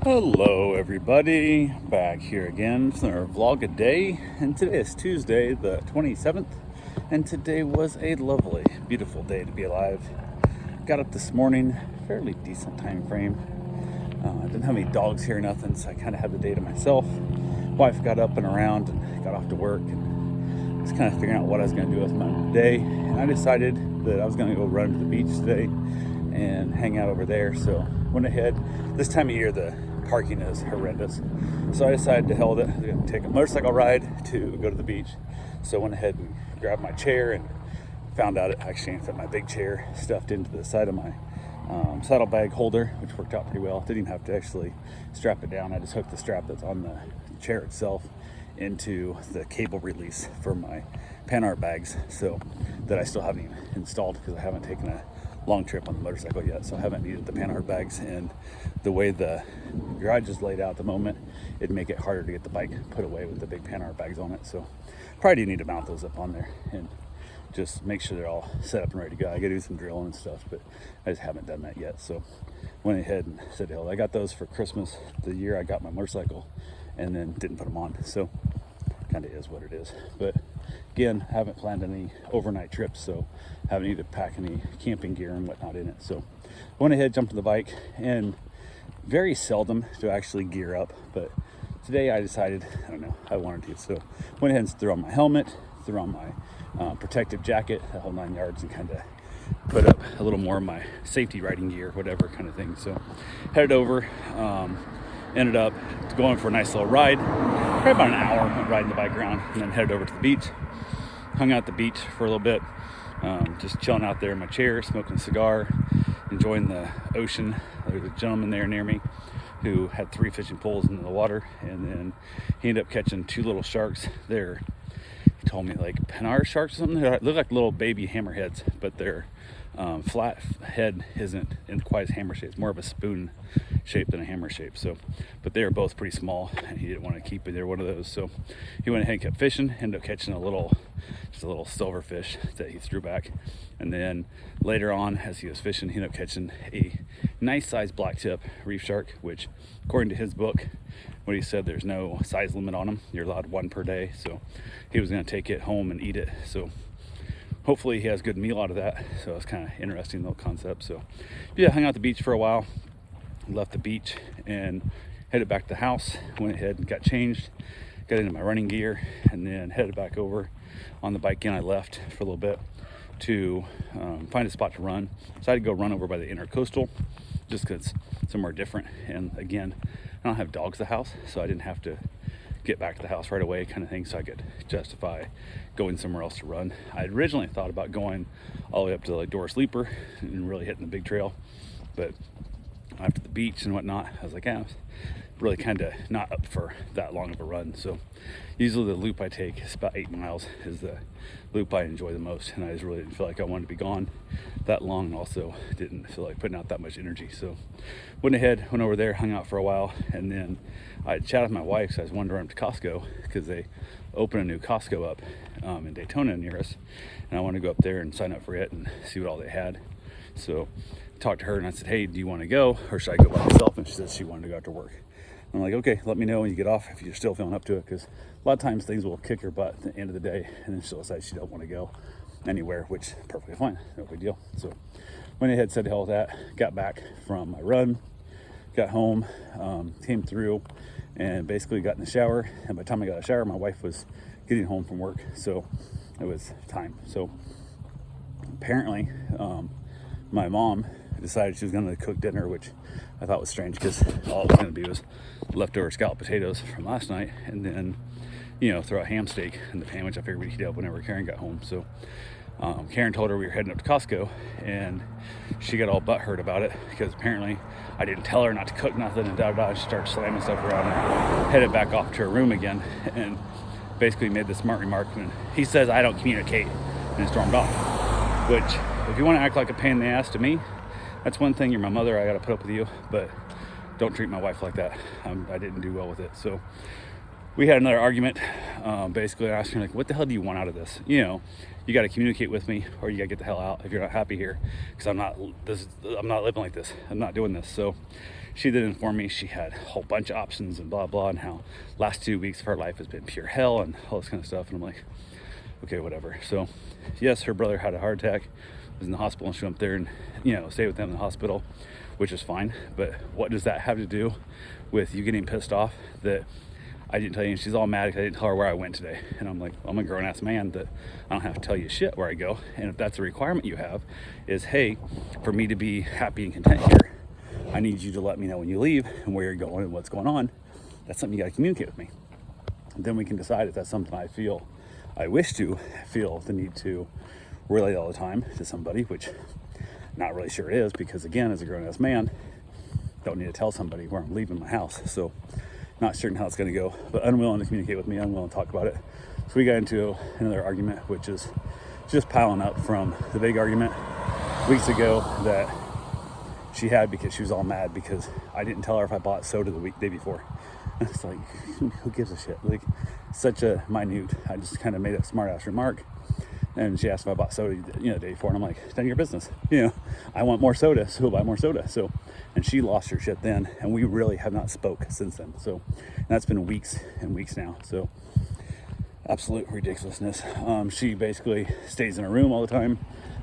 Hello everybody, back here again for our vlog a day, and today is Tuesday the 27th, and today was a lovely, beautiful day to be alive. Got up this morning, fairly decent time frame. I didn't have any dogs here or nothing, so I kind of had the day to myself. Wife got up and around and got off to work, and just kind of figuring out what I was going to do with my day, and I decided that I was going to go run to the beach today and hang out over there. So went ahead. This time of year the parking is horrendous, so I decided to hold it. I was going to take a motorcycle ride to go to the beach, so I went ahead and grabbed my chair and found out it actually fit my big chair stuffed into the side of my saddlebag holder, which worked out pretty well. Didn't even have to actually strap it down. I just hooked the strap that's on the chair itself into the cable release for my Panhard bags, so that I still haven't even installed because I haven't taken a long trip on the motorcycle yet, so I haven't needed the Panhard bags. And the way the garage is laid out at the moment, it'd make it harder to get the bike put away with the big Panhard bags on it. So probably do need to mount those up on there and just make sure they're all set up and ready to go. I gotta do some drilling and stuff, but I just haven't done that yet. So went ahead and said, hell, I got those for Christmas the year I got my motorcycle, and then didn't put them on. So kind of is what it is. But again, haven't planned any overnight trips, so haven't need to pack any camping gear and whatnot in it. So I went ahead, jumped on the bike, and very seldom do I actually gear up, but today I decided, I don't know, I wanted to. So went ahead and threw on my helmet, threw on my protective jacket, the whole 9 yards, and kind of put up a little more of my safety riding gear, whatever kind of thing. So headed over, ended up going for a nice little ride, probably about an hour, went riding the bike around, and then headed over to the beach. Hung out at the beach for a little bit, just chilling out there in my chair, smoking a cigar, enjoying the ocean. There was a gentleman there near me who had 3 fishing poles into the water, and then he ended up catching 2 little sharks there. He told me like Panhard sharks or something. They look like little baby hammerheads, but their flat head isn't in quite as hammer shape. It's more of a spoon shape than a hammer shape. So, but they are both pretty small, and he didn't want to keep either one of those. So he went ahead and kept fishing. Ended up catching just a little silverfish that he threw back. And then later on, as he was fishing, he ended up catching a nice sized blacktip reef shark, which according to his book, what he said, there's no size limit on them. You're allowed 1 per day. So he was going to take it home and eat it. So hopefully he has a good meal out of that. So it's kind of interesting little concept. So yeah, hung out at the beach for a while, left the beach and headed back to the house. Went ahead and got changed, got into my running gear, and then headed back over on the bike again. I left for a little bit to find a spot to run. So I had to go run over by the Intercoastal just because it's somewhere different. And again, I don't have dogs at the house, so I didn't have to get back to the house right away kind of thing, so I could justify going somewhere else to run. I originally thought about going all the way up to like Doris Leaper and really hitting the big trail, but after the beach and whatnot, I was like, yeah, I'm really kind of not up for that long of a run. So usually the loop I take is about 8 miles is the loop I enjoy the most, and I just really didn't feel like I wanted to be gone that long, and also didn't feel like putting out that much energy. So went over there, hung out for a while, and then I chatted with my wife, so I was wondering to Costco because they opened a new Costco up in Daytona near us, and I wanted to go up there and sign up for it and see what all they had. So I talked to her and I said, hey, do you want to go or should I go by myself? And she said she wanted to go after work. I'm like, okay, let me know when you get off if you're still feeling up to it, because a lot of times things will kick her butt at the end of the day, and then she'll decide she don't want to go anywhere, which is perfectly fine, no big deal. So went ahead, said hell with that, got back from my run, got home, came through, and basically got in the shower. And by the time I got in the shower, my wife was getting home from work, so it was time. So apparently, my mom decided she was going to cook dinner, which I thought was strange because all it was going to be was leftover scalloped potatoes from last night, and then, you know, throw a ham steak in the pan, which I figured we'd heat up whenever Karen got home. So Karen told her we were heading up to Costco, and she got all butthurt about it because apparently I didn't tell her not to cook nothing, and she started slamming stuff around and headed back off to her room again, and basically made the smart remark, and he says I don't communicate, and stormed off. Which, if you want to act like a pain in the ass to me, that's one thing. You're my mother, I gotta put up with you, but don't treat my wife like that. I didn't do well with it. So we had another argument. Basically, I asked her, like, what the hell do you want out of this? You know, you got to communicate with me, or you got to get the hell out if you're not happy here, because I'm not living like this. I'm not doing this. So she then informed me she had a whole bunch of options and blah blah, and how last 2 weeks of her life has been pure hell and all this kind of stuff. And I'm like, okay, whatever. So yes, her brother had a heart attack, was in the hospital, and she went up there and stayed with them in the hospital, which is fine. But what does that have to do with you getting pissed off that I didn't tell you? And she's all mad because I didn't tell her where I went today. And I'm like, I'm a grown-ass man that I don't have to tell you shit where I go. And if that's a requirement you have, is, hey, for me to be happy and content here, I need you to let me know when you leave and where you're going and what's going on. That's something you got to communicate with me. And then we can decide if that's something I wish to feel the need to relay all the time to somebody, which not really sure it is, because again, as a grown-ass man, don't need to tell somebody where I'm leaving my house. So not certain how it's going to go, but unwilling to communicate with me, unwilling to talk about it. So we got into another argument, which is just piling up from the big argument weeks ago that she had, because she was all mad because I didn't tell her if I bought soda the day before. And it's like, who gives a shit? Like, such a minute. I just kind of made a smart ass remark, and she asked if I bought soda, the day before, and I'm like, it's none of your business. I want more soda, so we'll buy more soda. So, and she lost her shit then, and we really have not spoke since then. So, and that's been weeks and weeks now. So, absolute ridiculousness. She basically stays in her room all the time,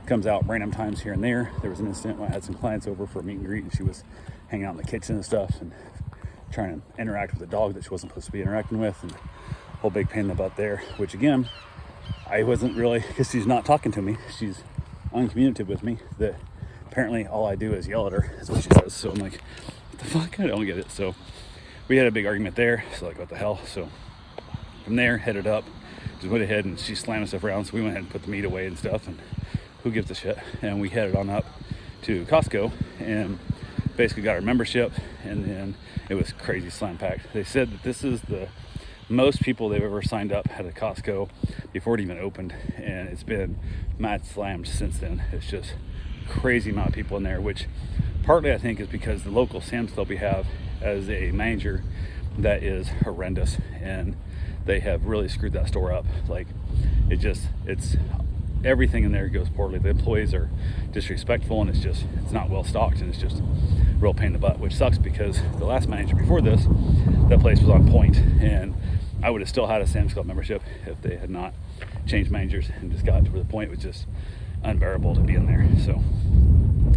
comes out random times here and there. There was an incident when I had some clients over for a meet and greet, and she was hanging out in the kitchen and stuff and trying to interact with a dog that she wasn't supposed to be interacting with, and whole big pain in the butt there, which again, I wasn't really, because she's not talking to me, she's uncommunicative with me, that apparently all I do is yell at her, is what she says. So I'm like, what the fuck, I don't get it. So we had a big argument there, so like, what the hell. So from there, headed up, just went ahead, and she's slamming stuff around, so we went ahead and put the meat away and stuff, and who gives a shit. And we headed on up to Costco and basically got our membership, and then it was crazy slam packed. They said that this is the most people they've ever signed up at a Costco before it even opened, and it's been mad slammed since then. It's just crazy amount of people in there, which partly I think is because the local Sam's Club we have as a manager that is horrendous, and they have really screwed that store up. Like, it's everything in there goes poorly. The employees are disrespectful, and it's not well stocked, and it's just real pain in the butt, which sucks because the last manager before this, that place was on point, and I would have still had a Sam's Club membership if they had not changed managers and just got to the point it was just unbearable to be in there. So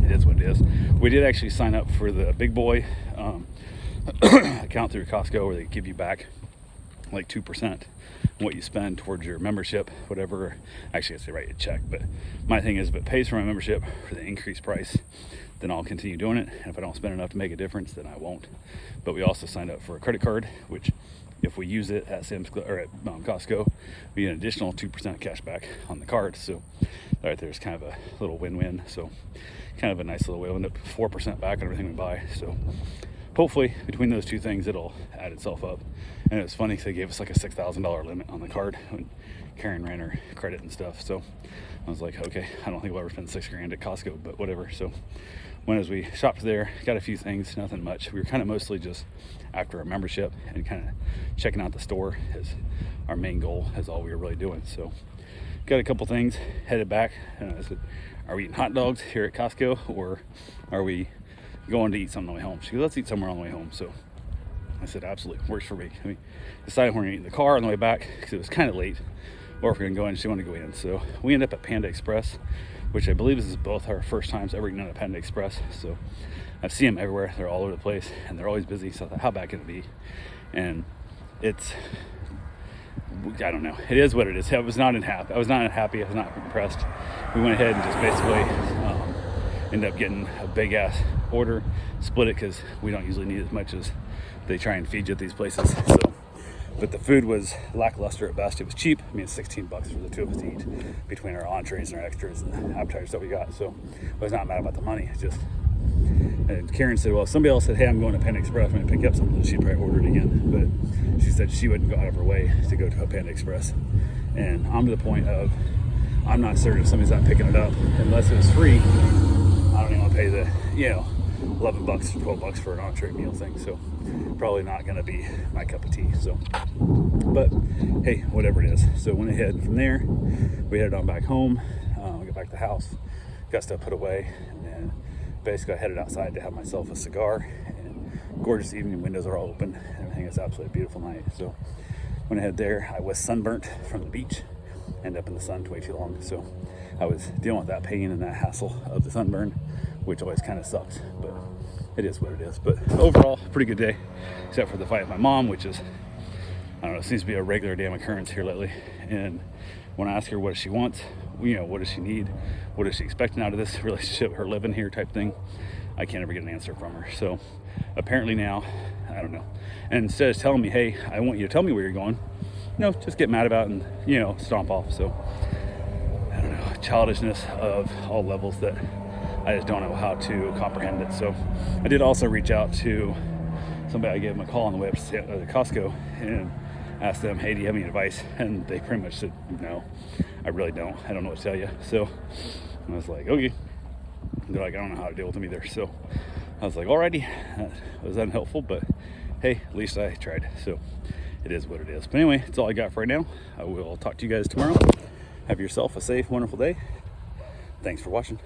it is what it is. We did actually sign up for the big boy account through Costco, where they give you back like 2% what you spend towards your membership, whatever. Actually, I have to write a check, but my thing is, if it pays for my membership for the increased price, then I'll continue doing it. And if I don't spend enough to make a difference, then I won't. But we also signed up for a credit card, which if we use it at Sam's Club or at Costco, we get an additional 2% cash back on the card. So right there's kind of a little win-win. So kind of a nice little way. We'll end up 4% back on everything we buy. So hopefully between those two things, it'll add itself up. And it was funny because they gave us like a $6,000 limit on the card when Karen ran her credit and stuff. So I was like, okay, I don't think we'll ever spend $6,000 at Costco, but whatever. So went as we shopped there, got a few things, nothing much. We were kind of mostly just after a membership and kind of checking out the store as our main goal, is all we were really doing. So got a couple things, headed back. And I said, are we eating hot dogs here at Costco, or are we going to eat something on the way home? She goes, let's eat somewhere on the way home. So I said, absolutely, works for me. We decided we're gonna eat in the car on the way back because it was kind of late, or if we're gonna go in, she wanted to go in. So we ended up at Panda Express, which I believe is both our first times ever eating at Panda Express. So I've seen them everywhere. They're all over the place, and they're always busy. So I thought, how bad can it be? And it's, I don't know. It is what it is. I was not happy. I was not impressed. We went ahead and just basically ended up getting a big ass order, split it because we don't usually need as much as they try and feed you at these places. So, but the food was lackluster at best. It was cheap. I mean, it's $16 for the two of us to eat between our entrees and our extras and the appetizers that we got. So I was not mad about the money. It's just, and Karen said, well, if somebody else said, hey, I'm going to Panda Express, I'm going to pick up something, she'd probably order it again. But she said she wouldn't go out of her way to go to a Panda Express. And I'm to the point of, I'm not certain if somebody's not picking it up unless it was free. I don't even want to pay the, $11 or $12 for an entree meal thing. So probably not going to be my cup of tea. So, but hey, whatever it is. So went ahead from there. We headed on back home. We got back to the house, got stuff put away, and then basically I headed outside to have myself a cigar and gorgeous evening. Windows are all open. Everything is absolutely beautiful night. So went ahead there. I was sunburnt from the beach. Ended up in the sun way too long. So I was dealing with that pain and that hassle of the sunburn, which always kind of sucks, but it is what it is. But overall, pretty good day, except for the fight with my mom, which is, I don't know, seems to be a regular damn occurrence here lately. And when I ask her what she wants, what does she need, what is she expecting out of this relationship, her living here type thing, I can't ever get an answer from her. So apparently now, I don't know. And instead of telling me, hey, I want you to tell me where you're going, just get mad about it and, stomp off. So I don't know, childishness of all levels that I just don't know how to comprehend it. So I did also reach out to somebody. I gave them a call on the way up to Costco and asked them, hey, do you have any advice? And they pretty much said, no, I really don't. I don't know what to tell you. So I was like, okay. They're like, I don't know how to deal with them either. So I was like, alrighty, that was unhelpful, but hey, at least I tried. So it is what it is. But anyway, that's all I got for right now. I will talk to you guys tomorrow. Have yourself a safe, wonderful day. Thanks for watching.